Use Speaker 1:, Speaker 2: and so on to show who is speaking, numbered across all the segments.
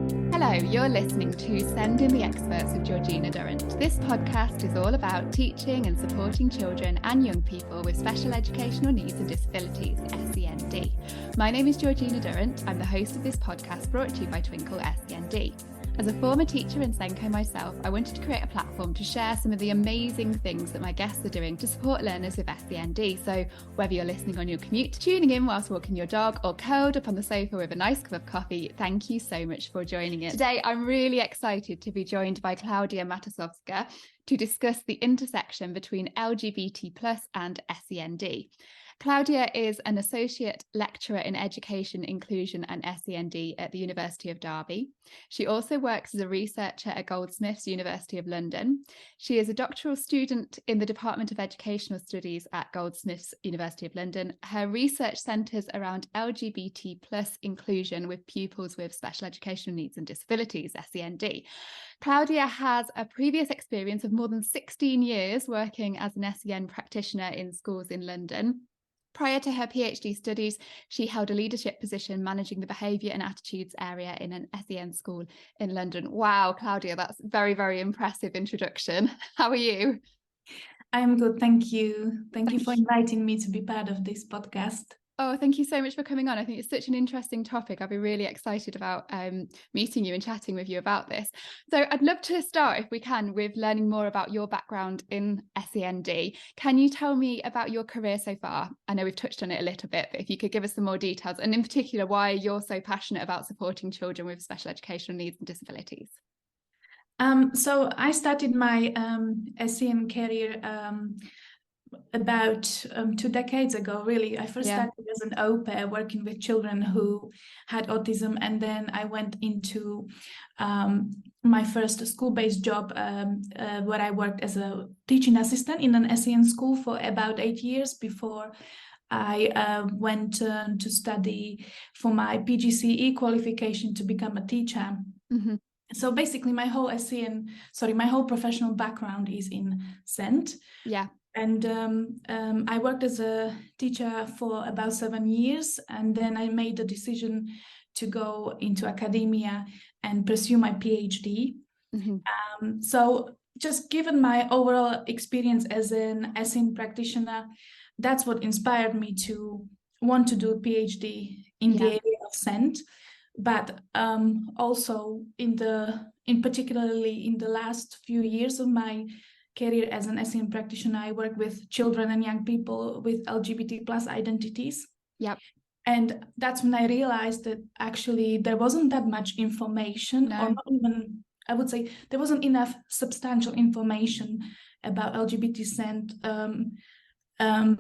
Speaker 1: Hello, you're listening to Send in the Experts with Georgina Durrant. This podcast is all about teaching and supporting children and young people with special educational needs and disabilities, SEND. My name is Georgina Durrant. I'm the host of this podcast brought to you by Twinkle SEND. As a former teacher in SENCO myself, I wanted to create a platform to share some of the amazing things that my guests are doing to support learners with SEND. So whether you're listening on your commute, tuning in whilst walking your dog, or curled up on the sofa with a nice cup of coffee, thank you so much for joining us. Today, I'm really excited to be joined by Klaudia Matasovska to discuss the intersection between LGBT+ and SEND. Klaudia is an Associate Lecturer in Education, Inclusion and SEND at the University of Derby. She also works as a researcher at Goldsmiths, University of London. She is a doctoral student in the Department of Educational Studies at Goldsmiths, University of London. Her research centres around LGBT+ inclusion with pupils with special educational needs and disabilities, SEND. Klaudia has a previous experience of more than 16 years working as an SEN practitioner in schools in London. Prior to her PhD studies, she held a leadership position managing the behaviour and attitudes area in an SEN school in London. Wow, Klaudia, that's very, very impressive introduction. How are you?
Speaker 2: I'm good, thank you. Thank you for inviting me to be part of this podcast.
Speaker 1: Oh, thank you so much for coming on. I think it's such an interesting topic. I'll be really excited about meeting you and chatting with you about this. So I'd love to start, if we can, with learning more about your background in SEND. Can you tell me about your career so far? I know we've touched on it a little bit, but if you could give us some more details, and in particular, why you're so passionate about supporting children with special educational needs and disabilities.
Speaker 2: So I started my SEN career about 2 decades ago, really. I first started as an au pair working with children who had autism, and then I went into my first school-based job where I worked as a teaching assistant in an SEN school for about 8 years before I went to study for my PGCE qualification to become a teacher. Mm-hmm. So basically my whole professional background is in SEND.
Speaker 1: Yeah.
Speaker 2: And I worked as a teacher for about 7 years, and then I made the decision to go into academia and pursue my PhD. Mm-hmm. So just given my overall experience as an SEN practitioner, that's what inspired me to want to do a PhD in the area of SEND. But also particularly in the last few years of my career as an SEN practitioner, I work with children and young people with LGBT+ identities.
Speaker 1: Yep.
Speaker 2: And that's when I realized that actually there wasn't that much information, or not even, I would say, there wasn't enough substantial information about LGBT SEND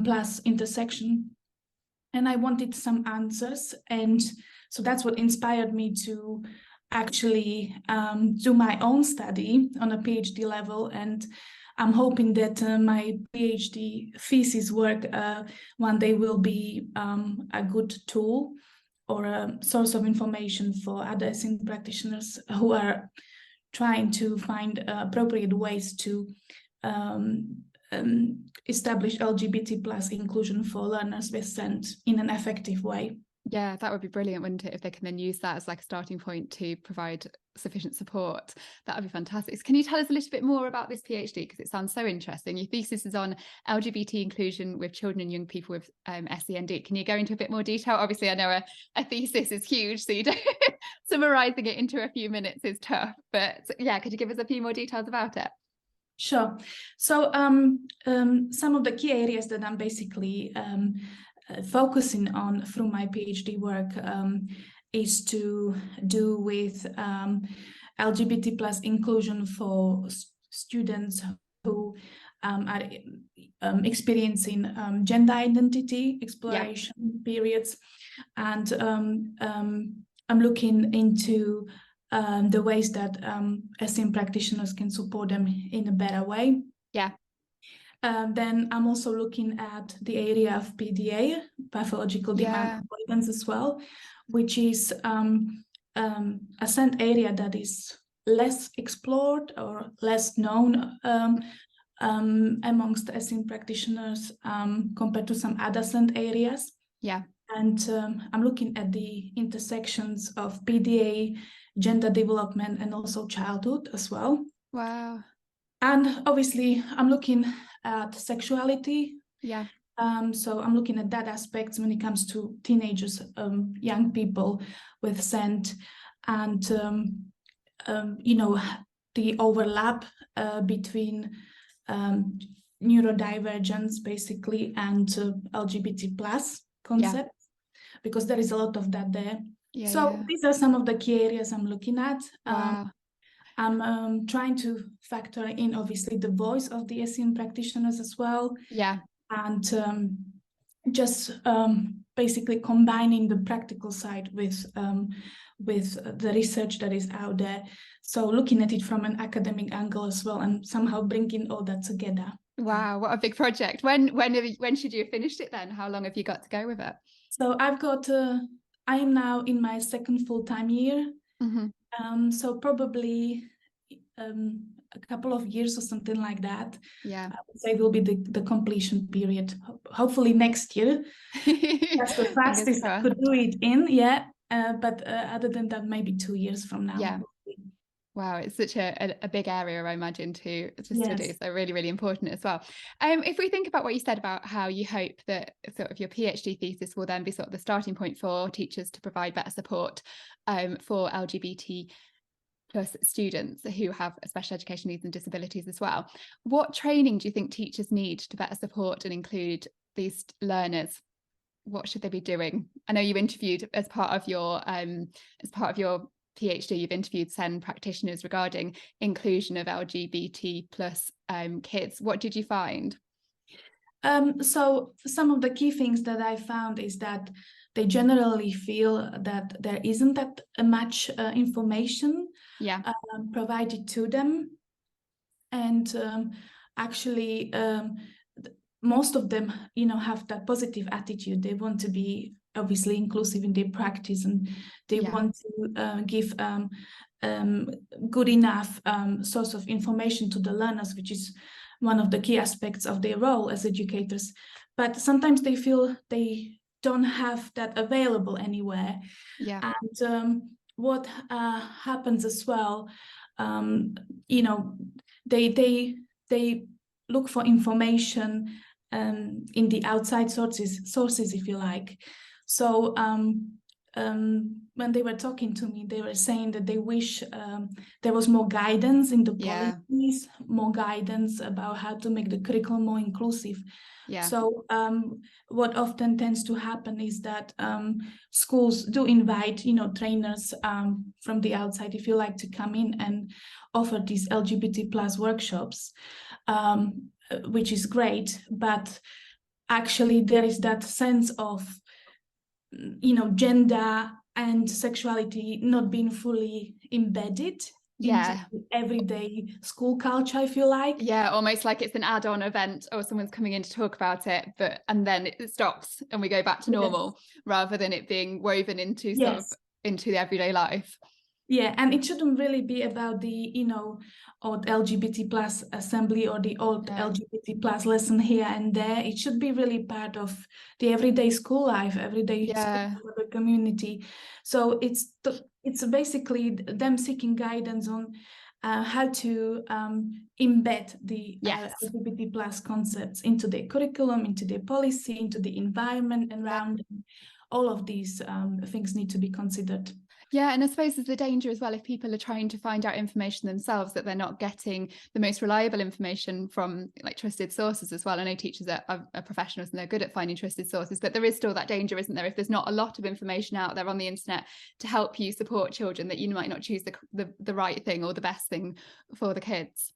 Speaker 2: plus intersection. And I wanted some answers. And so that's what inspired me to actually do my own study on a PhD level. And I'm hoping that my PhD thesis work one day will be a good tool or a source of information for other SEN practitioners who are trying to find appropriate ways to establish LGBT+ inclusion for learners with SEND in an effective way.
Speaker 1: Yeah, that would be brilliant, wouldn't it, if they can then use that as like a starting point to provide sufficient support. That would be fantastic. So can you tell us a little bit more about this PhD, because it sounds so interesting? Your thesis is on LGBT inclusion with children and young people with SEND. Can you go into a bit more detail? Obviously, I know a thesis is huge, so you don't summarising it into a few minutes is tough. But yeah, could you give us a few more details about it?
Speaker 2: Sure. So some of the key areas that I'm basically focusing on through my PhD work is to do with LGBT+ inclusion for students who are experiencing gender identity exploration periods. And I'm looking into the ways that SEN practitioners can support them in a better way.
Speaker 1: Yeah.
Speaker 2: Then I'm also looking at the area of PDA, pathological demand avoidance, as well, which is a SEND area that is less explored or less known amongst SEN practitioners compared to some other SEND areas.
Speaker 1: Yeah.
Speaker 2: And I'm looking at the intersections of PDA, gender development, and also childhood as well.
Speaker 1: Wow.
Speaker 2: And obviously, I'm looking at sexuality.
Speaker 1: Yeah.
Speaker 2: So I'm looking at that aspect when it comes to teenagers, young people with SEND, and the overlap between neurodivergence basically and LGBT plus concept, because there is a lot of that there. These are some of the key areas I'm looking at.
Speaker 1: Wow.
Speaker 2: I'm trying to factor in obviously the voice of the SEN practitioners as well.
Speaker 1: Yeah.
Speaker 2: And just basically combining the practical side with the research that is out there. So looking at it from an academic angle as well, and somehow bringing all that together.
Speaker 1: Wow, what a big project. When should you have finished it then? How long have you got to go with it?
Speaker 2: So I've got, I am now in my second full-time year. Mm-hmm. So probably a couple of years or something like that.
Speaker 1: Yeah,
Speaker 2: I would say will be the completion period. Hopefully next year. That's the fastest I could do it in. Yeah. But other than that, maybe 2 years from now.
Speaker 1: Yeah. Wow, it's such a big area, I imagine, to study. So really, really important as well. If we think about what you said about how you hope that sort of your PhD thesis will then be sort of the starting point for teachers to provide better support for LGBT plus students who have special education needs and disabilities as well. What training do you think teachers need to better support and include these learners? What should they be doing? I know you interviewed as part of your PhD, you've interviewed SEND practitioners regarding inclusion of LGBT plus kids. What did you find?
Speaker 2: So some of the key things that I found is that they generally feel that there isn't that much information provided to them. And actually, most of them, have that positive attitude. They want to be obviously inclusive in their practice, and they want to give good enough source of information to the learners, which is one of the key aspects of their role as educators. But sometimes they feel they don't have that available anywhere.
Speaker 1: Yeah.
Speaker 2: And what happens as well, they look for information in the outside sources, if you like. So when they were talking to me, they were saying that they wish there was more guidance in the policies, more guidance about how to make the curriculum more inclusive. So what often tends to happen is that schools do invite, trainers from the outside, if you like, to come in and offer these LGBT plus workshops, which is great. But actually there is that sense of, gender and sexuality not being fully embedded into everyday school culture, I feel like.
Speaker 1: Yeah, almost like it's an add-on event, or someone's coming in to talk about it, and then it stops and we go back to normal, rather than it being woven into sort of into the everyday life.
Speaker 2: Yeah, and it shouldn't really be about the, odd LGBT plus assembly or the odd LGBT plus lesson here and there. It should be really part of the everyday school life, everyday school of the community. So it's basically them seeking guidance on how to embed the LGBT plus concepts into their curriculum, into their policy, into the environment around them. All of these things need to be considered.
Speaker 1: Yeah, and I suppose there's the danger as well, if people are trying to find out information themselves, that they're not getting the most reliable information from like trusted sources as well. I know teachers are professionals and they're good at finding trusted sources, but there is still that danger, isn't there, if there's not a lot of information out there on the internet to help you support children, that you might not choose the right thing or the best thing for the kids.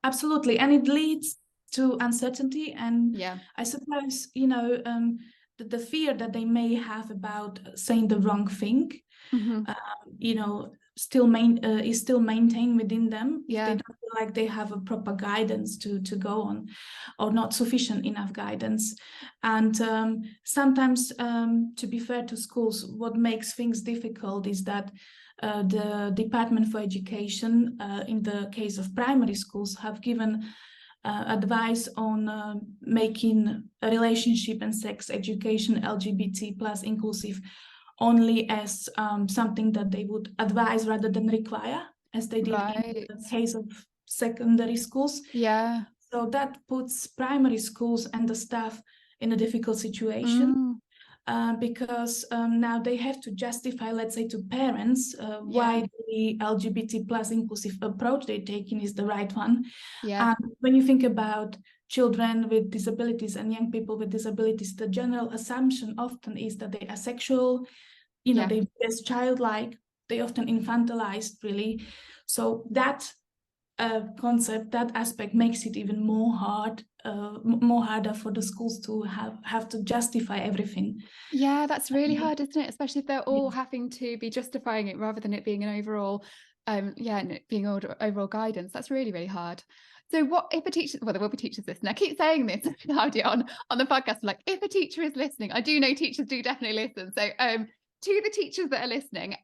Speaker 2: Absolutely, and it leads to uncertainty, and I suppose, the fear that they may have about saying the wrong thing, is still maintained within them. If they don't feel like they have a proper guidance to go on, or not sufficient enough guidance. And sometimes, to be fair to schools, what makes things difficult is that the Department for Education, in the case of primary schools, have given advice on making a relationship and sex education LGBT plus inclusive only as something that they would advise rather than require, as they did in the case of secondary schools.
Speaker 1: Yeah.
Speaker 2: So that puts primary schools and the staff in a difficult situation. Because now they have to justify, let's say, to parents why the LGBT plus inclusive approach they're taking is the right one.
Speaker 1: Yeah.
Speaker 2: When you think about children with disabilities and young people with disabilities, the general assumption often is that they are sexual, they're just childlike, they often infantilized, really. So that concept, that aspect makes it even more harder for the schools to have to justify everything.
Speaker 1: Yeah, that's really hard, isn't it? Especially if they're all having to be justifying it rather than it being an overall, being overall guidance. That's really, really hard. So what if a teacher, well, there will be teachers listening. I keep saying this, Klaudia, on the podcast, like, if a teacher is listening, I do know teachers do definitely listen. So to the teachers that are listening,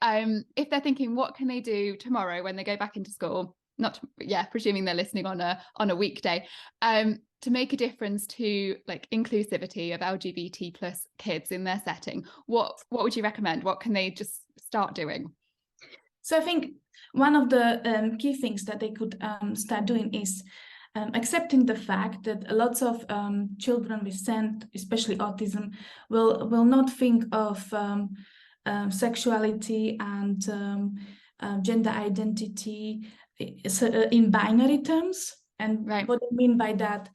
Speaker 1: if they're thinking, what can they do tomorrow when they go back into school? Presuming they're listening on a weekday, to make a difference to like inclusivity of LGBT plus kids in their setting, what would you recommend? What can they just start doing?
Speaker 2: So I think one of the key things that they could start doing is accepting the fact that lots of children with SEND, especially autism, will not think of sexuality and gender identity in binary terms. And what I mean by that,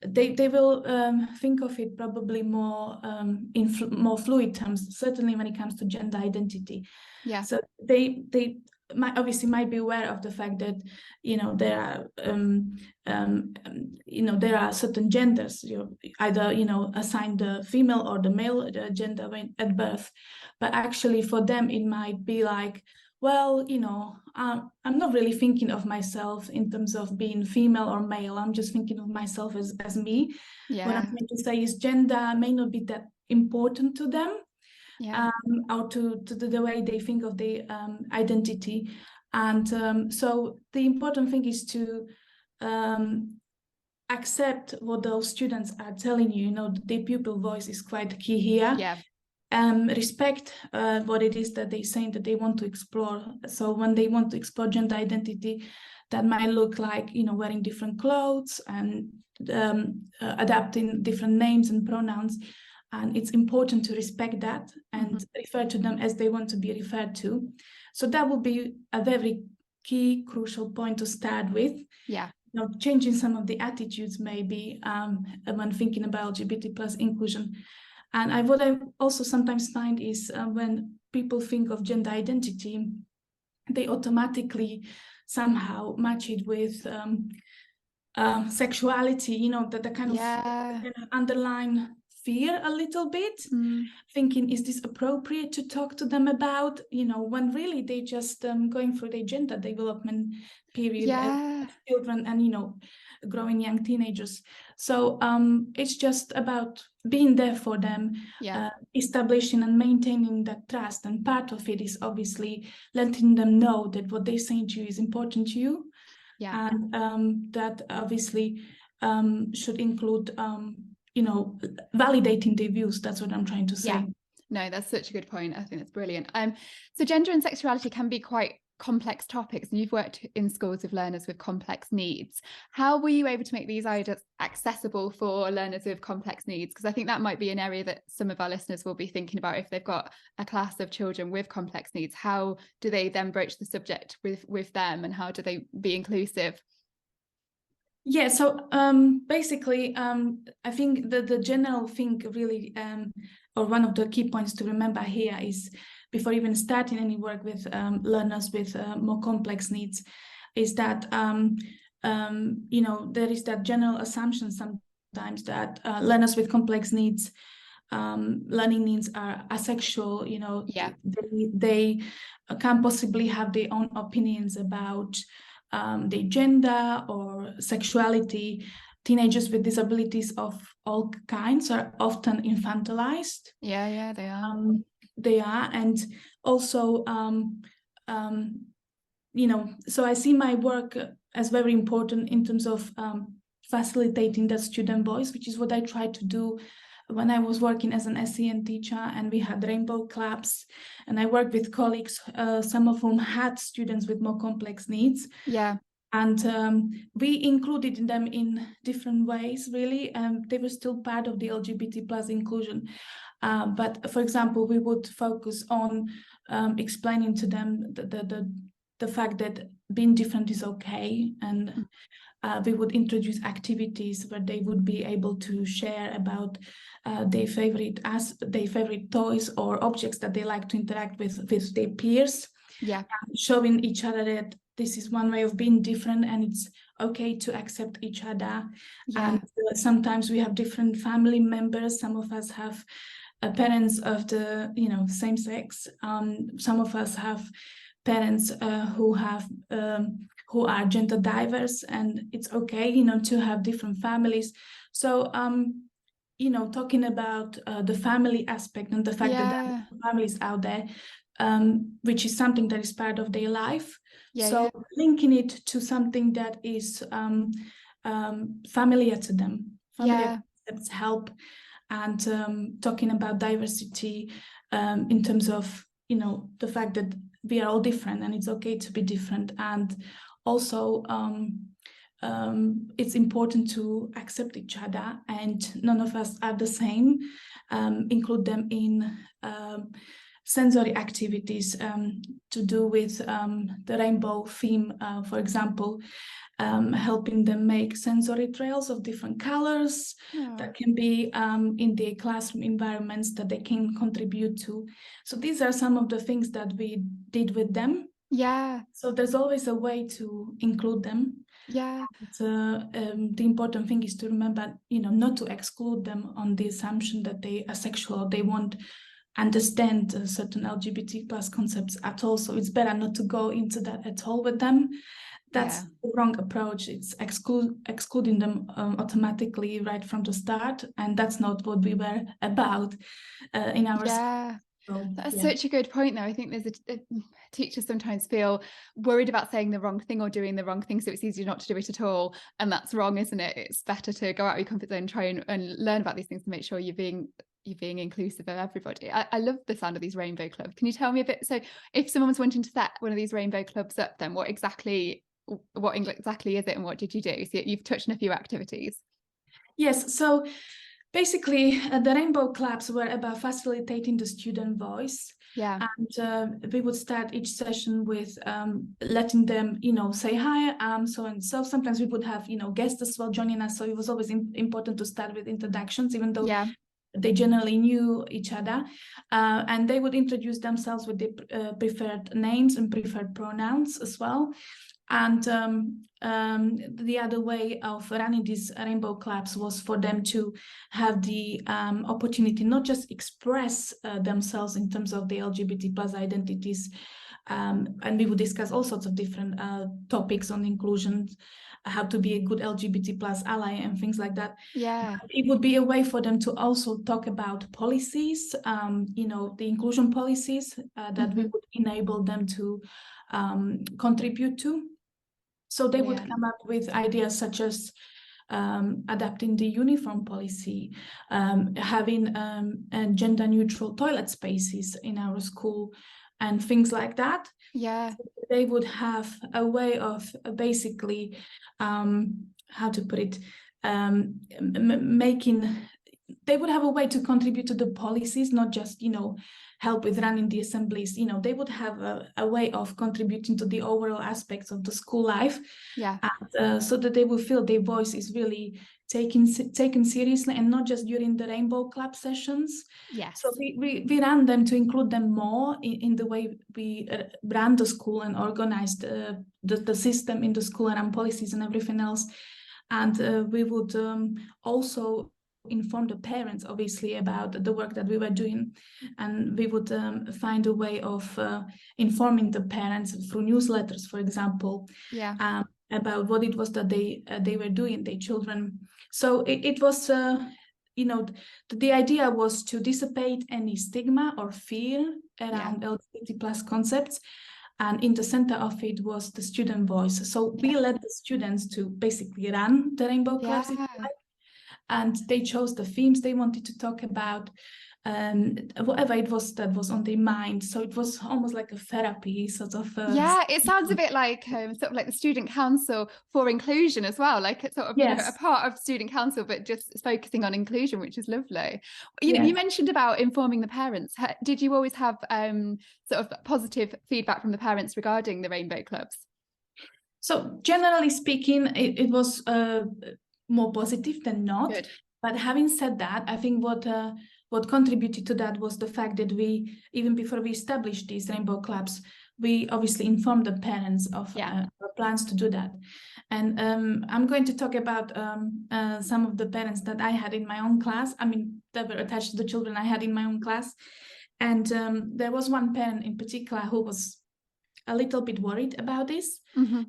Speaker 2: they will think of it probably more in more fluid terms, certainly when it comes to gender identity.
Speaker 1: Yeah.
Speaker 2: So they might be aware of the fact that there are there are certain genders, either assigned the female or the male gender at birth, but actually for them it might be like, well, I'm not really thinking of myself in terms of being female or male. I'm just thinking of myself as me.
Speaker 1: Yeah.
Speaker 2: What I'm trying to say is gender may not be that important to them.
Speaker 1: Yeah.
Speaker 2: Or to the way they think of their identity. And so the important thing is to accept what those students are telling you. The pupil voice is quite key here.
Speaker 1: Yeah.
Speaker 2: Respect what it is that they're saying that they want to explore. So when they want to explore gender identity, that might look like wearing different clothes and adapting different names and pronouns. And it's important to respect that and refer to them as they want to be referred to. So that will be a very key, crucial point to start with.
Speaker 1: Yeah.
Speaker 2: Changing some of the attitudes maybe when thinking about LGBT plus inclusion. And what I also sometimes find is when people think of gender identity, they automatically somehow match it with sexuality, the kind of underlying fear a little bit, thinking, is this appropriate to talk to them about, when really they just going through their gender development period as children and, growing young teenagers. So it's just about being there for them, establishing and maintaining that trust. And part of it is obviously letting them know that what they're saying to you is important to you.
Speaker 1: Yeah.
Speaker 2: And that obviously should include validating their views. That's what I'm trying to say.
Speaker 1: Yeah. No, that's such a good point. I think that's brilliant. So gender and sexuality can be quite complex topics, and you've worked in schools with learners with complex needs. How were you able to make these ideas accessible for learners with complex needs? Because I think that might be an area that some of our listeners will be thinking about. If they've got a class of children with complex needs, how do they then broach the subject with them, and how do they be inclusive?
Speaker 2: Yeah, so basically, I think the general thing really, or one of the key points to remember here is, before even starting any work with learners with more complex needs, is that, there is that general assumption sometimes that learners with complex needs, learning needs are asexual, they can't possibly have their own opinions about their gender or sexuality. Teenagers with disabilities of all kinds are often infantilized.
Speaker 1: Yeah, they are.
Speaker 2: They are, and also, so I see my work as very important in terms of facilitating the student voice, which is what I tried to do when I was working as an SEN teacher, and we had rainbow clubs, and I worked with colleagues, some of whom had students with more complex needs.
Speaker 1: Yeah.
Speaker 2: And we included them in different ways, really. They were still part of the LGBT plus inclusion. But for example, we would focus on explaining to them the fact that being different is okay. And we would introduce activities where they would be able to share about their favorite toys or objects that they like to interact with their peers.
Speaker 1: Yeah.
Speaker 2: Showing each other that this is one way of being different and it's okay to accept each other.
Speaker 1: Yeah.
Speaker 2: And sometimes we have different family members. Some of us have parents of the same sex. Some of us have parents who are gender diverse, and it's okay to have different families. So talking about the family aspect and the fact that there are families out there, which is something that is part of their life. Linking it to something that is familiar to them, familiar concepts help, and talking about diversity in terms of the fact that we are all different and it's okay to be different, and also it's important to accept each other and none of us are the same. Include them in sensory activities to do with the rainbow theme, for example, helping them make sensory trails of different colors that can be in their classroom environments that they can contribute to. So these are some of the things that we did with them.
Speaker 1: Yeah.
Speaker 2: So there's always a way to include them.
Speaker 1: Yeah.
Speaker 2: The important thing is to remember, not to exclude them on the assumption that they are sexual or they won't understand certain LGBT plus concepts at all. So it's better not to go into that at all with them. That's the wrong approach. It's excluding them automatically right from the start, and that's not what we were about in our school. So,
Speaker 1: that's such a good point, though. I think there's teachers sometimes feel worried about saying the wrong thing or doing the wrong thing, so it's easier not to do it at all, and that's wrong, isn't it? It's better to go out of your comfort zone, try and learn about these things to make sure you're being inclusive of everybody. I love the sound of these rainbow clubs. Can you tell me a bit? So if someone was wanting to set one of these rainbow clubs up, then what exactly is it and what did you do? So you've touched on a few activities.
Speaker 2: Yes, so basically the rainbow clubs were about facilitating the student voice. And we would start each session with letting them say hi, so and so. Sometimes we would have guests as well joining us, so it was always important to start with introductions, even though they generally knew each other, and they would introduce themselves with their preferred names and preferred pronouns as well. And the other way of running these rainbow clubs was for them to have the opportunity not just express themselves in terms of the LGBT plus identities, and we would discuss all sorts of different topics on inclusion, how to be a good LGBT plus ally and things like that. It would be a way for them to also talk about policies, the inclusion policies that we would enable them to contribent to. So they would come up with ideas such as adapting the uniform policy, having gender neutral toilet spaces in our school and things like that. So they would have a way of basically, how to put it, they would have a way to contribute to the policies, not just, help with running the assemblies. They would have a way of contributing to the overall aspects of the school life. And, so that they will feel their voice is really taken seriously, and not just during the rainbow club sessions. So we ran them to include them more in the way we ran the school and organized the system in the school around policies and everything else. And we would also inform the parents, obviously, about the work that we were doing, and we would find a way of informing the parents through newsletters, for example, about what it was that they were doing, their children. So it was the idea was to dissipate any stigma or fear around LGBT plus concepts, And in the center of it was the student voice. So we led the students to basically run the Rainbow Clubs, if you like, and they chose the themes they wanted to talk about, whatever it was that was on their mind. So it was almost like a therapy sort of.
Speaker 1: It sounds a bit like sort of like the student council for inclusion as well, like it's sort of a part of student council, but just focusing on inclusion, which is lovely. You mentioned about informing the parents. Did you always have sort of positive feedback from the parents regarding the Rainbow Clubs?
Speaker 2: So generally speaking, it was more positive than not. Good. But having said that, I think what contributed to that was the fact that we, even before we established these Rainbow Clubs, we obviously informed the parents of our plans to do that. And I'm going to talk about some of the parents that I had in my own class. I mean, that were attached to the children I had in my own class. And there was one parent in particular who was a little bit worried about this. Mm-hmm.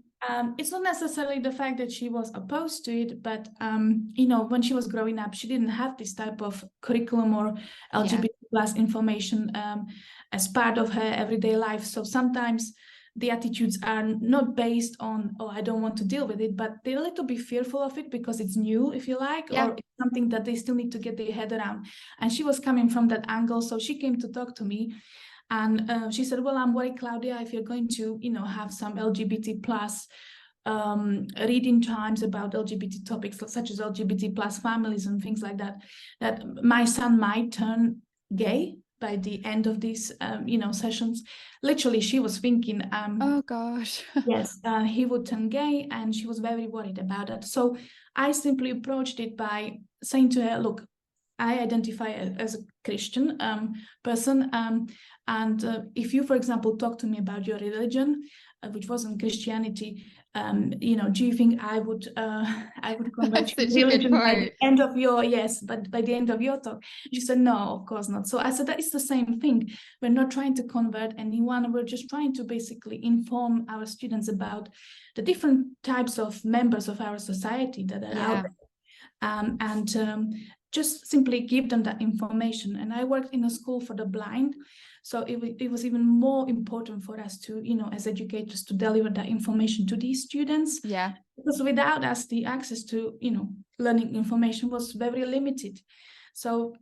Speaker 2: It's not necessarily the fact that she was opposed to it, but when she was growing up, she didn't have this type of curriculum or LGBT plus information as part of her everyday life. So sometimes the attitudes are not based on, oh, I don't want to deal with it, but they're a little bit fearful of it because it's new, if you like, or it's something that they still need to get their head around. And she was coming from that angle, so she came to talk to me. And she said, well, I'm worried, Klaudia, if you're going to, have some LGBT plus reading times about LGBT topics, such as LGBT plus families and things like that, that my son might turn gay by the end of these, sessions. Literally, she was thinking,
Speaker 1: oh gosh.
Speaker 2: Yes, he would turn gay, and she was very worried about it. So I simply approached it by saying to her, look, I identify as a Christian person, and if you, for example, talk to me about your religion, which wasn't Christianity, do you think I would convert your religion by the end of your by the end of your talk? She said, no, of course not. So I said, that is the same thing. We're not trying to convert anyone. We're just trying to basically inform our students about the different types of members of our society that are out there. Just simply give them that information. And I worked in a school for the blind, so it was even more important for us to, as educators, to deliver that information to these students.
Speaker 1: Yeah.
Speaker 2: Because without us, the access to, learning information was very limited. So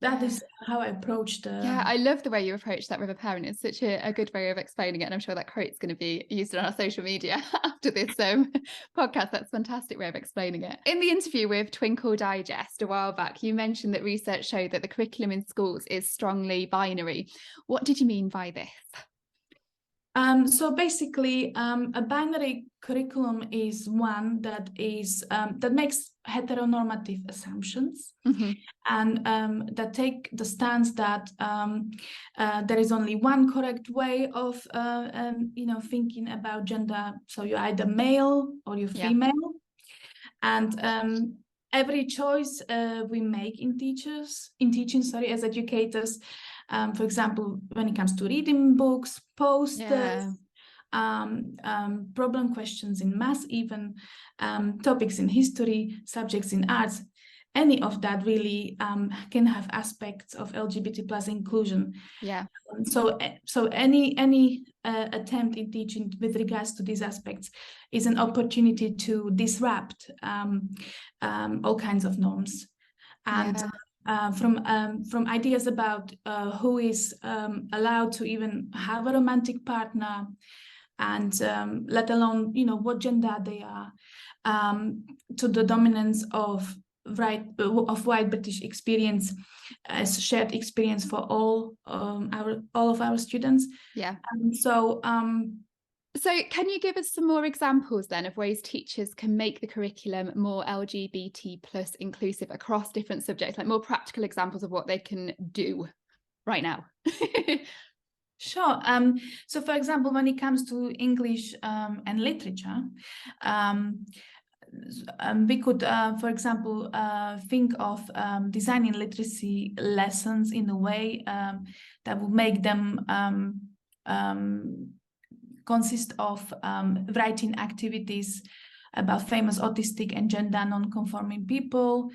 Speaker 2: that is how I approached.
Speaker 1: I love the way you approach that with a parent. It's such a good way of explaining it. And I'm sure that quote's going to be used on our social media after this podcast. That's a fantastic way of explaining it. In the interview with Twinkle Digest a while back, you mentioned that research showed that the curriculum in schools is strongly binary. What did you mean by this?
Speaker 2: So basically, a binary curriculum is one that is that makes heteronormative assumptions, mm-hmm. and that take the stance that there is only one correct way of thinking about gender. So you're either male or you're female, and every choice we make in teaching as educators. For example, when it comes to reading books, posters, problem questions in maths, even topics in history, subjects in arts, any of that really can have aspects of LGBT plus inclusion.
Speaker 1: Yeah.
Speaker 2: So any attempt in teaching with regards to these aspects is an opportunity to disrupt all kinds of norms. And from ideas about who is allowed to even have a romantic partner, and let alone what gender they are, to the dominance of white British experience as shared experience for all of our students.
Speaker 1: So can you give us some more examples then of ways teachers can make the curriculum more LGBT plus inclusive across different subjects, like more practical examples of what they can do right now?
Speaker 2: Sure. So for example, when it comes to English and literature, we could, for example, think of designing literacy lessons in a way that would make them consist of writing activities about famous autistic and gender non-conforming people,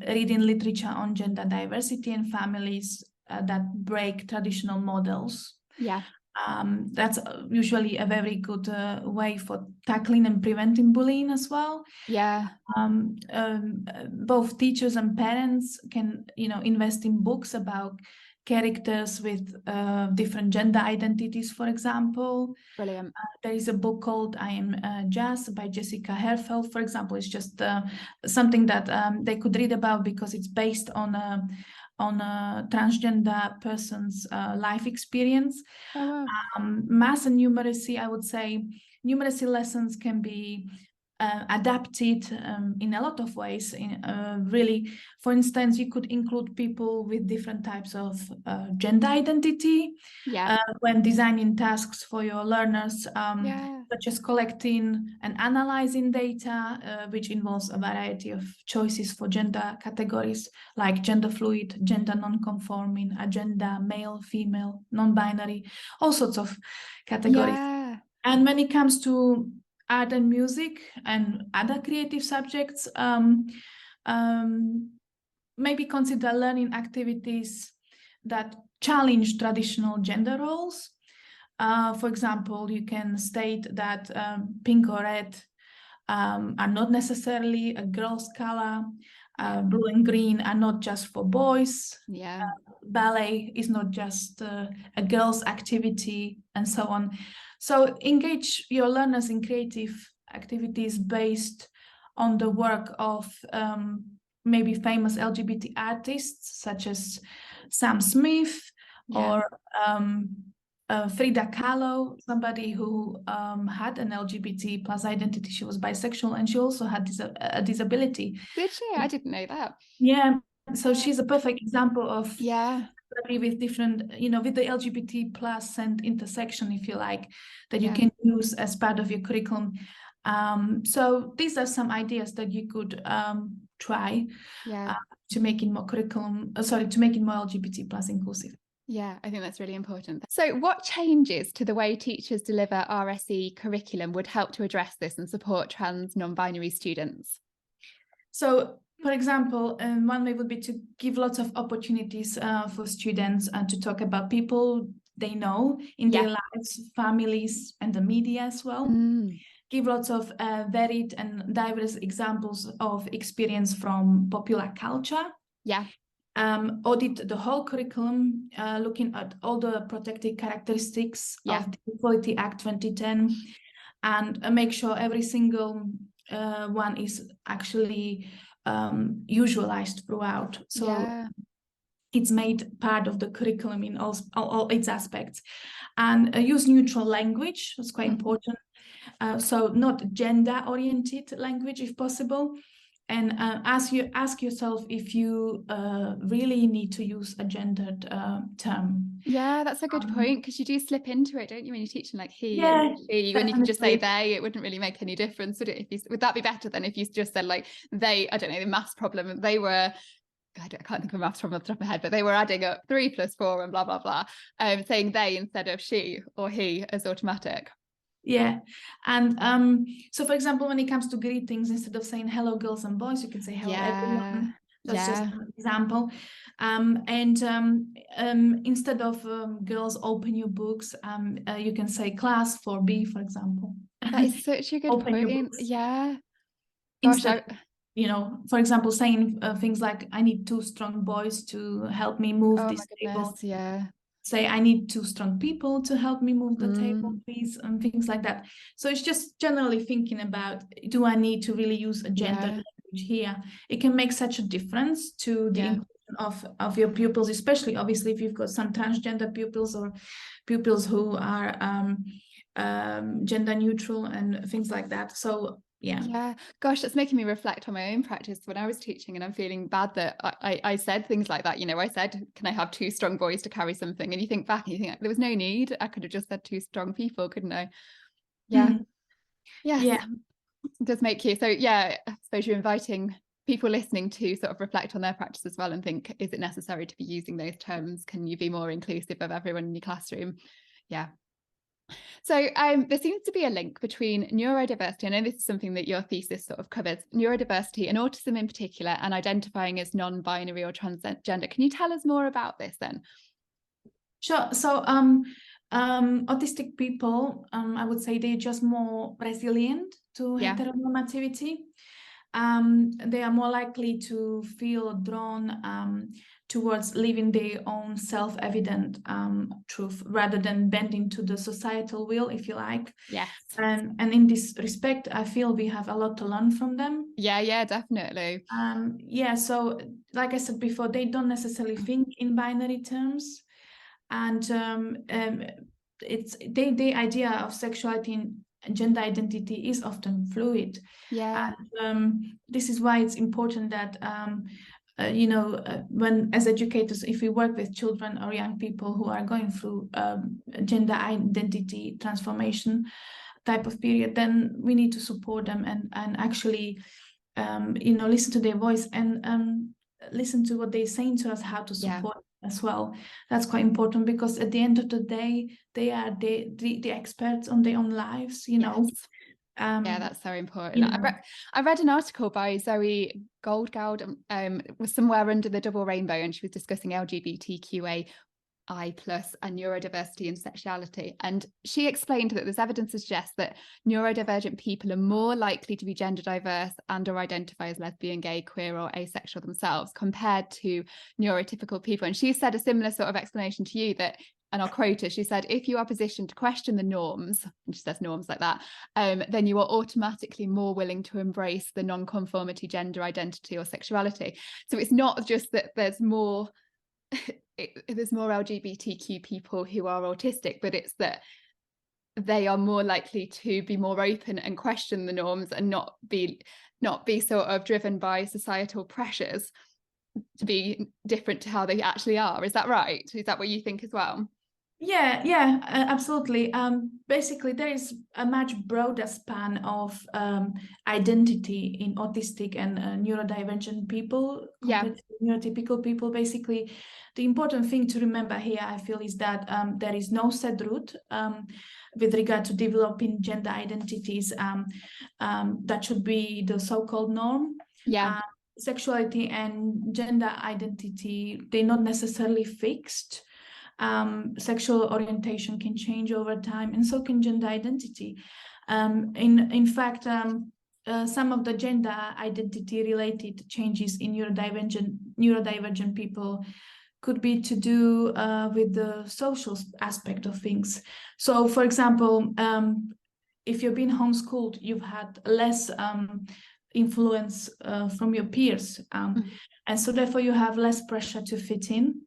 Speaker 2: reading literature on gender diversity and families that break traditional models. That's usually a very good way for tackling and preventing bullying as well.
Speaker 1: Yeah.
Speaker 2: Both teachers and parents can, invest in books about characters with different gender identities, for example.
Speaker 1: Brilliant.
Speaker 2: There is a book called I Am Jazz by Jessica Herfeld, for example. It's just something that they could read about because it's based on a transgender person's life experience.
Speaker 1: Oh, wow.
Speaker 2: Math and numeracy, I would say numeracy lessons can be adapted in a lot of ways. Really, for instance, you could include people with different types of gender identity when designing tasks for your learners, such as collecting and analyzing data, which involves a variety of choices for gender categories like gender fluid, gender non-conforming, agender, male, female, non-binary, all sorts of categories.
Speaker 1: Yeah.
Speaker 2: And when it comes to art and music and other creative subjects, maybe consider learning activities that challenge traditional gender roles. For example, you can state that pink or red are not necessarily a girl's color. Blue and green are not just for boys. Ballet is not just a girl's activity, and so on. So engage your learners in creative activities based on the work of maybe famous LGBT artists such as Sam Smith or Frida Kahlo, somebody who had an LGBT plus identity. She was bisexual and she also had a disability.
Speaker 1: Did she? I didn't know that.
Speaker 2: Yeah. So she's a perfect example of with different, with the LGBT plus and intersection, if you like, that you can use as part of your curriculum. So these are some ideas that you could try to make it more to make it more LGBT plus inclusive.
Speaker 1: Yeah, I think that's really important. So what changes to the way teachers deliver RSE curriculum would help to address this and support trans non-binary students?
Speaker 2: So, for example, one way would be to give lots of opportunities for students to talk about people they know in their lives, families, and the media as well. Give lots of varied and diverse examples of experience from popular culture. Audit the whole curriculum, looking at all the protected characteristics of the Equality Act 2010, and make sure every single one is actually usualized throughout. So it's made part of the curriculum in all its aspects. And use neutral language, that's quite important. So not gender-oriented language if possible. And ask yourself if you really need to use a gendered term.
Speaker 1: Yeah, that's a good point, because you do slip into it, don't you, when you're teaching like he and she, when you can just say they, it wouldn't really make any difference, would it? Would that be better than if you just said like they, I don't know, the maths problem, they were, I can't think of a maths problem off the top of my head, but they were adding up 3 + 4 and blah, blah, blah, saying they instead of she or he as automatic.
Speaker 2: Yeah. And so, for example, when it comes to greetings, instead of saying hello girls and boys, you can say hello everyone. That's just an example. Instead of girls open your books, you can say class 4B, for example.
Speaker 1: That is such a good point. Yeah. Gosh,
Speaker 2: for example, saying things like I need 2 strong boys to help me move this table. Say I need 2 strong people to help me move the table, please, and things like that. So it's just generally thinking about, do I need to really use a gender language here? It can make such a difference to the inclusion of your pupils, especially obviously if you've got some transgender pupils or pupils who are gender neutral and things like that. So yeah,
Speaker 1: gosh, that's making me reflect on my own practice when I was teaching, and I'm feeling bad that I said things like that. I said, can I have 2 strong boys to carry something? And you think back and you think there was no need. I could have just said 2 strong people, couldn't I? Yes. It does make you, so I suppose you're inviting people listening to sort of reflect on their practice as well and think, is it necessary to be using those terms? Can you be more inclusive of everyone in your classroom? So there seems to be a link between neurodiversity, I know this is something that your thesis sort of covers, neurodiversity and autism in particular, and identifying as non-binary or transgender. Can you tell us more about this then?
Speaker 2: Sure. So Autistic people, I would say they're just more resilient to heteronormativity. They are more likely to feel drawn towards living their own self-evident truth rather than bending to the societal will, if you like.
Speaker 1: Yes.
Speaker 2: And in this respect, I feel we have a lot to learn from them.
Speaker 1: Yeah, definitely.
Speaker 2: So like I said before, they don't necessarily think in binary terms. And it's the idea of sexuality and gender identity is often fluid.
Speaker 1: Yeah.
Speaker 2: And this is why it's important that when as educators, if we work with children or young people who are going through gender identity transformation type of period, then we need to support them and actually listen to their voice and listen to what they're saying to us, how to support as well. That's quite important, because at the end of the day, they are the experts on their own lives,
Speaker 1: that's so important. I read an article by Zoe Goldgoud, was somewhere under the double rainbow, and she was discussing LGBTQAI+ and neurodiversity and sexuality. And she explained that there's evidence to suggest that neurodivergent people are more likely to be gender diverse and or identify as lesbian, gay, queer or asexual themselves compared to neurotypical people. And she said a similar sort of explanation to you, that, and I'll quote her, she said, if you are positioned to question the norms, and she says norms like that, then you are automatically more willing to embrace the non-conformity gender identity or sexuality. So it's not just that there's more LGBTQ people who are autistic, but it's that they are more likely to be more open and question the norms and not be sort of driven by societal pressures to be different to how they actually are. Is that right? Is that what you think as well?
Speaker 2: Yeah, absolutely. Basically, there is a much broader span of identity in autistic and neurodivergent people compared to neurotypical people. Basically, the important thing to remember here, I feel, is that there is no set route with regard to developing gender identities that should be the so-called norm. Sexuality and gender identity, they're not necessarily fixed. Sexual orientation can change over time, and so can gender identity. In fact, some of the gender identity related changes in neurodivergent people could be to do with the social aspect of things. So, for example, if you've been homeschooled, you've had less influence from your peers, and so therefore you have less pressure to fit in.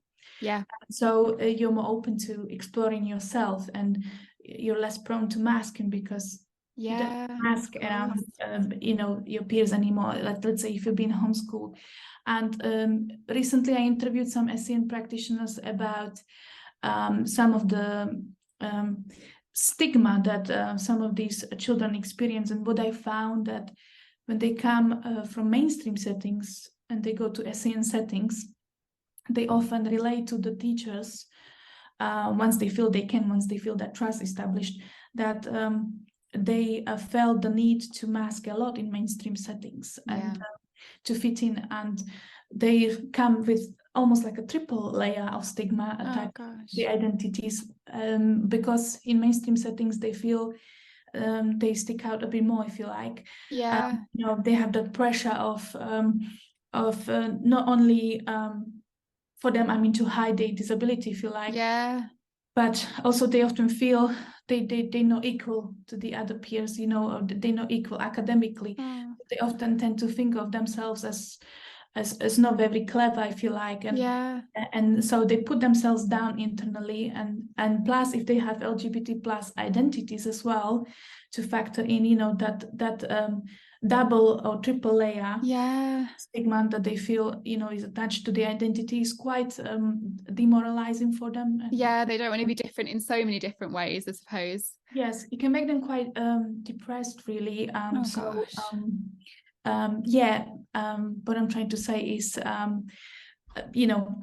Speaker 2: So you're more open to exploring yourself, and you're less prone to masking, because you don't mask your peers anymore. Let's say if you've been homeschooled. And recently I interviewed some SEN practitioners about some of the stigma that some of these children experience, and what I found that when they come from mainstream settings and they go to SEN settings, they often relate to the teachers once they feel that trust established, that they felt the need to mask a lot in mainstream settings and to fit in, and they come with almost like a triple layer of stigma attached to the identities, because in mainstream settings they feel they stick out a bit more, if you like. They have the pressure of not only for them, to hide their disability, if you like. But also they often feel they're not equal to the other peers, or they're not equal academically. They often tend to think of themselves as not very clever, if you like. And so they put themselves down internally, and plus if they have LGBT plus identities as well, to factor in, that double or triple layer stigma that they feel is attached to the identity is quite demoralizing for them.
Speaker 1: They don't want to be different in so many different ways, I suppose.
Speaker 2: Yes, it can make them quite depressed, really. What I'm trying to say is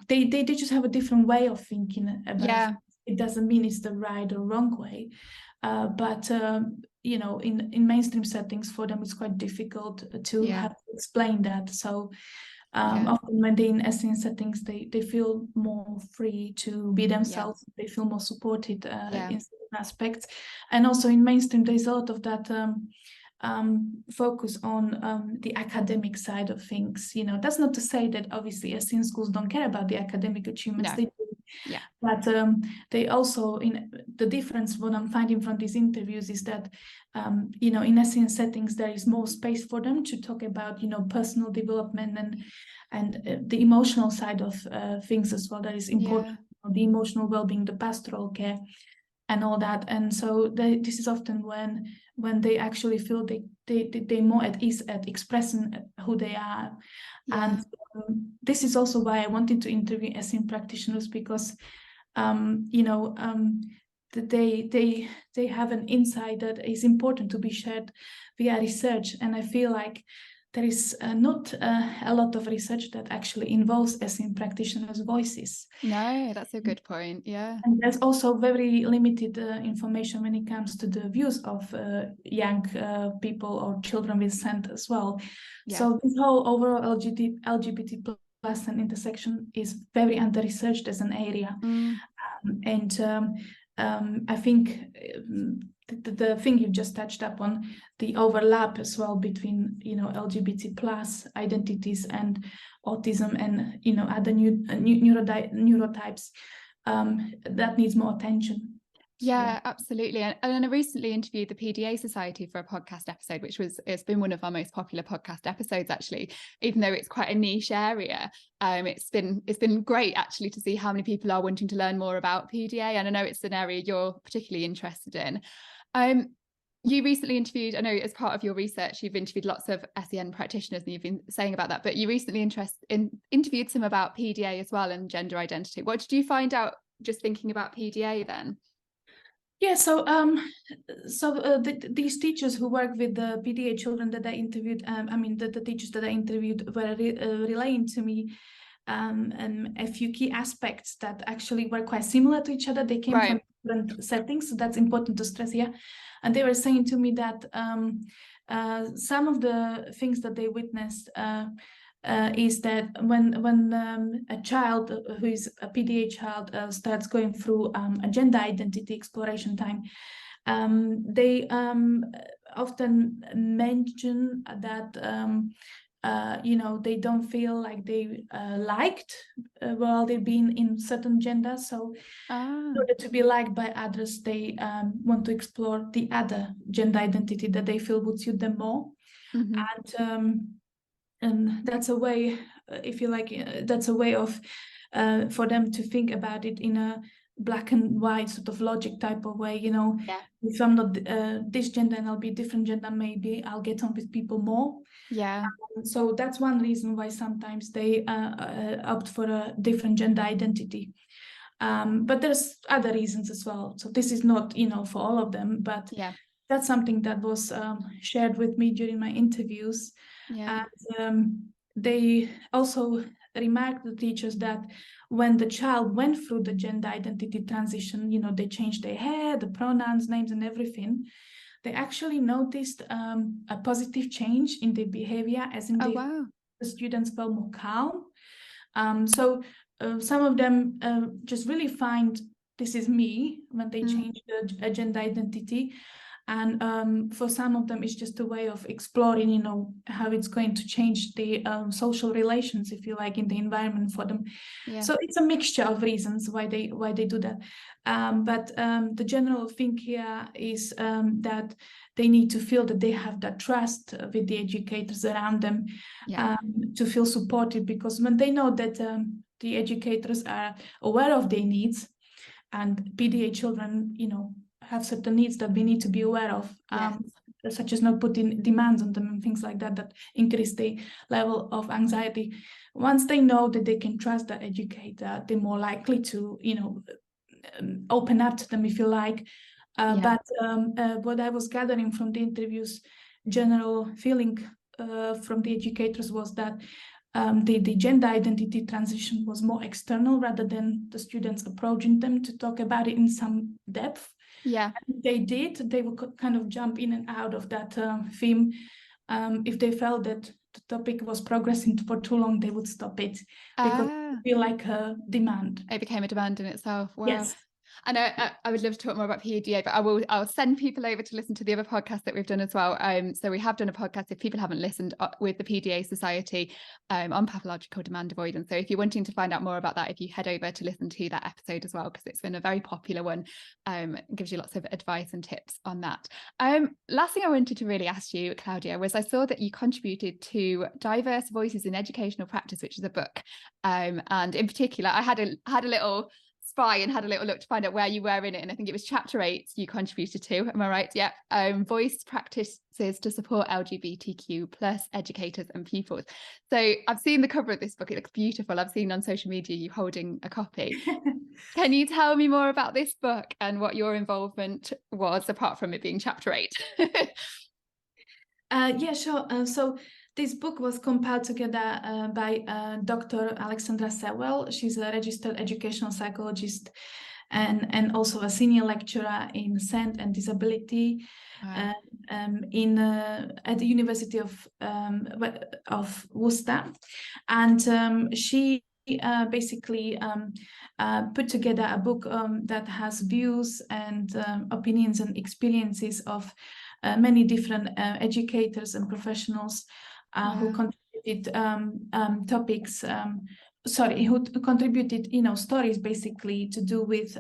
Speaker 2: they just have a different way of thinking about it. It doesn't mean it's the right or wrong way, but in mainstream settings for them it's quite difficult to have to explain that. So Often when they're in SEN settings, they feel more free to be themselves. They feel more supported in certain aspects. And also in mainstream, there's a lot of that focus on the academic side of things. That's not to say that obviously SEN schools don't care about the academic achievements. They do.
Speaker 1: Yeah.
Speaker 2: But they also, in the difference, what I'm finding from these interviews is that, in SEN settings, there is more space for them to talk about, personal development and the emotional side of things as well. That is important, the emotional well-being, the pastoral care, and all that. And so this is often when they actually feel they're more at ease at expressing who they are. And this is also why I wanted to interview SEN practitioners, because they have an insight that is important to be shared via research. And I feel like there is not a lot of research that actually involves SEN practitioners' voices.
Speaker 1: No, that's a good point. Yeah.
Speaker 2: And there's also very limited information when it comes to the views of young people or children with SEND as well. Yeah. So this whole overall LGBT plus and intersection is very under-researched as an area. I think the thing you just touched upon, the overlap as well between LGBT plus identities and autism and other neurotypes, that needs more attention.
Speaker 1: Yeah, absolutely. And I recently interviewed the PDA Society for a podcast episode, it's been one of our most popular podcast episodes, actually, even though it's quite a niche area. It's been great actually to see how many people are wanting to learn more about PDA, and I know it's an area you're particularly interested in. You recently interviewed, I know as part of your research, you've interviewed lots of SEN practitioners and you've been saying about that, but you recently interviewed some about PDA as well and gender identity. What did you find out just thinking about PDA then?
Speaker 2: Yeah, so these teachers who work with the PDA children that I interviewed, the teachers that I interviewed were relaying to me a few key aspects that actually were quite similar to each other. They came from different settings, so that's important to stress here. And they were saying to me that some of the things that they witnessed is that when a child who is a PDA child starts going through a gender identity exploration time, they often mention that they don't feel like they liked while they've been in certain gender. So in order to be liked by others, they want to explore the other gender identity that they feel would suit them more. And that's a way, if you like, that's a way of for them to think about it in a black and white sort of logic type of way. If I'm not this gender and I'll be different gender, maybe I'll get on with people more. So that's one reason why sometimes they opt for a different gender identity. But there's other reasons as well. So this is not, for all of them, but that's something that was shared with me during my interviews. And they also remarked, the teachers, that when the child went through the gender identity transition, they changed their hair, the pronouns, names, and everything. They actually noticed a positive change in their behavior, as in the students felt more calm. So some of them just really find this is me when they change the gender identity. And for some of them, it's just a way of exploring, how it's going to change the social relations, if you like, in the environment for them. So it's a mixture of reasons why they do that. But the general thing here is that they need to feel that they have that trust with the educators around them to feel supported, because when they know that the educators are aware of their needs, and PDA children, have certain needs that we need to be aware of, such as not putting demands on them and things like that, that increase the level of anxiety. Once they know that they can trust the educator, they're more likely to, open up to them, if you like. But what I was gathering from the interviews, general feeling from the educators was that the gender identity transition was more external rather than the students approaching them to talk about it in some depth. And if they did, they would kind of jump in and out of that theme if they felt that the topic was progressing for too long, they would stop it because it would be like a demand.
Speaker 1: It became a demand in itself. Wow.
Speaker 2: Yes.
Speaker 1: And I would love to talk more about PDA, but I'll send people over to listen to the other podcasts that we've done as well. So we have done a podcast, if people haven't listened, with the PDA Society on pathological demand avoidance. So if you're wanting to find out more about that, if you head over to listen to that episode as well, because it's been a very popular one, gives you lots of advice and tips on that. Last thing I wanted to really ask you, Klaudia, was I saw that you contributed to Diverse Voices in Educational Practice, which is a book. And in particular, I had a little spy and had a little look to find out where you were in it, and I think it was chapter 8 you contributed to. Am I right? Yeah. Voice practices to support LGBTQ plus educators and pupils. So I've seen the cover of this book. It looks beautiful. I've seen on social media you holding a copy. Can you tell me more about this book and what your involvement was, apart from it being chapter 8?
Speaker 2: Yeah, sure. So this book was compiled together by Dr. Alexandra Sewell. She's a registered educational psychologist and also a senior lecturer in SEND and disability.
Speaker 1: Wow.
Speaker 2: At the University of Worcester, and she basically put together a book that has views and opinions and experiences of many different educators and professionals who contributed topics. Who contributed, stories basically to do with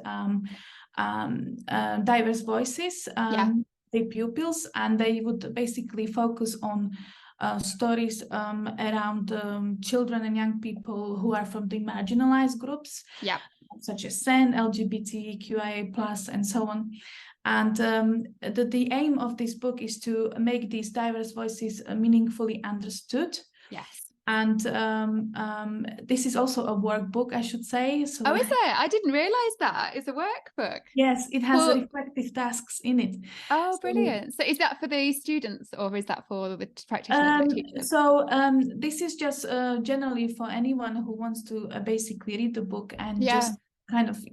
Speaker 2: diverse voices, the pupils, and they would basically focus on stories around children and young people who are from the marginalized groups, such as SEND, LGBTQIA+, and so on. And the aim of this book is to make these diverse voices meaningfully understood.
Speaker 1: Yes.
Speaker 2: And this is also a workbook, I should say. So,
Speaker 1: oh, is it? I didn't realise that. It's a workbook.
Speaker 2: Yes, it has reflective tasks in it.
Speaker 1: Oh, brilliant. So is that for the students or is that for the practitioners and teachers?
Speaker 2: So this is just generally for anyone who wants to basically read the book and just kind of,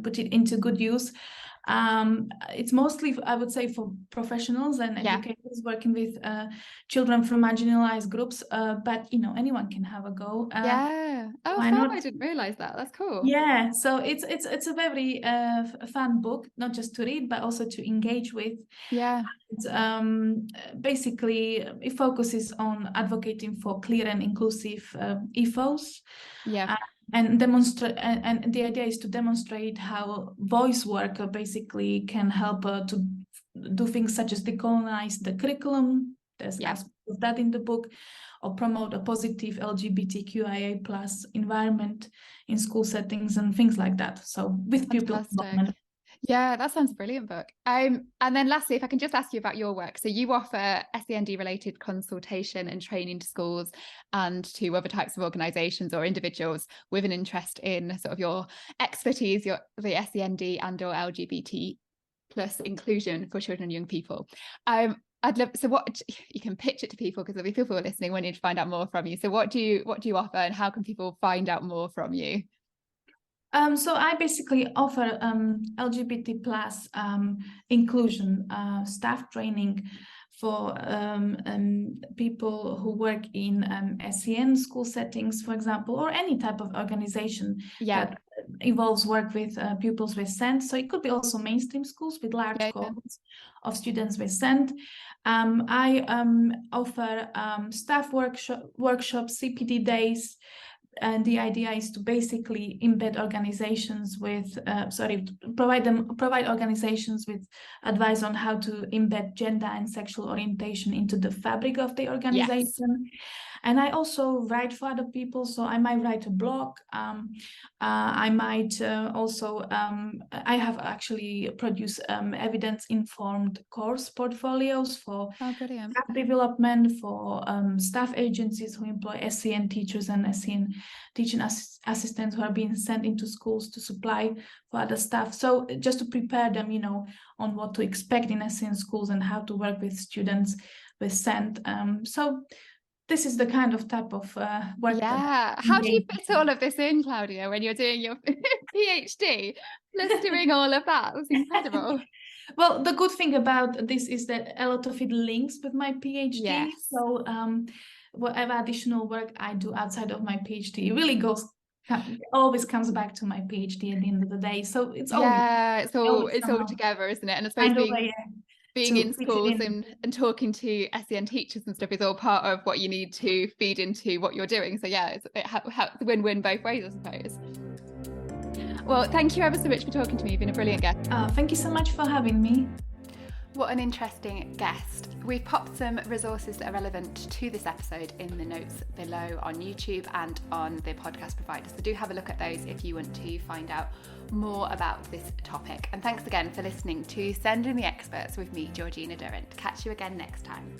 Speaker 2: put it into good use. It's mostly, I would say, for professionals and educators working with children from marginalized groups, but anyone can have a go.
Speaker 1: I didn't realize that. That's cool.
Speaker 2: Yeah, so it's a very fun book, not just to read but also to engage with. Basically it focuses on advocating for clear and inclusive ethos. And demonstrate, and the idea is to demonstrate how voice work basically can help to do things such as decolonize the curriculum. There's aspects of that in the book, or promote a positive LGBTQIA+ environment in school settings and things like that. So with pupil involvement.
Speaker 1: Yeah, that sounds a brilliant book. And then lastly, if I can just ask you about your work. So you offer SEND related consultation and training to schools and to other types of organisations or individuals with an interest in sort of your expertise, the SEND and or LGBT plus inclusion for children and young people. I'd love, so what you can pitch it to people, because there'll be people listening wanting to find out more from you. So what do you offer and how can people find out more from you?
Speaker 2: So I basically offer LGBT plus inclusion staff training for people who work in SEN school settings, for example, or any type of organization that involves work with pupils with SEND. So it could be also mainstream schools with large cohorts of students with SEND. I offer staff workshops, CPD days. And the idea is to basically embed organizations with, provide organizations with advice on how to embed gender and sexual orientation into the fabric of the organization. And I also write for other people, so I might write a blog. I might also, I have actually produced evidence-informed course portfolios for staff development, for staff agencies who employ SEN teachers and SEN teaching assistants who are being sent into schools to supply for other staff. So just to prepare them, on what to expect in SEN schools and how to work with students with SEND. So this is the kind of type of work.
Speaker 1: How do you fit all of this in, Klaudia, when you're doing your PhD? Plus doing all of that. That's incredible.
Speaker 2: Well, the good thing about this is that a lot of it links with my PhD. So whatever additional work I do outside of my PhD, it really always comes back to my PhD at the end of the day. So it's
Speaker 1: it's all together, isn't it? And I suppose being in schools and talking to SEN teachers and stuff is all part of what you need to feed into what you're doing. So yeah, it's a win-win both ways, I suppose. Well, thank you ever so much for talking to me. You've been a brilliant guest.
Speaker 2: Thank you so much for having me.
Speaker 1: What an interesting guest. We've popped some resources that are relevant to this episode in the notes below on YouTube and on the podcast provider. So do have a look at those if you want to find out more about this topic. And thanks again for listening to Send in the Experts with me, Georgina Durrant. Catch you again next time.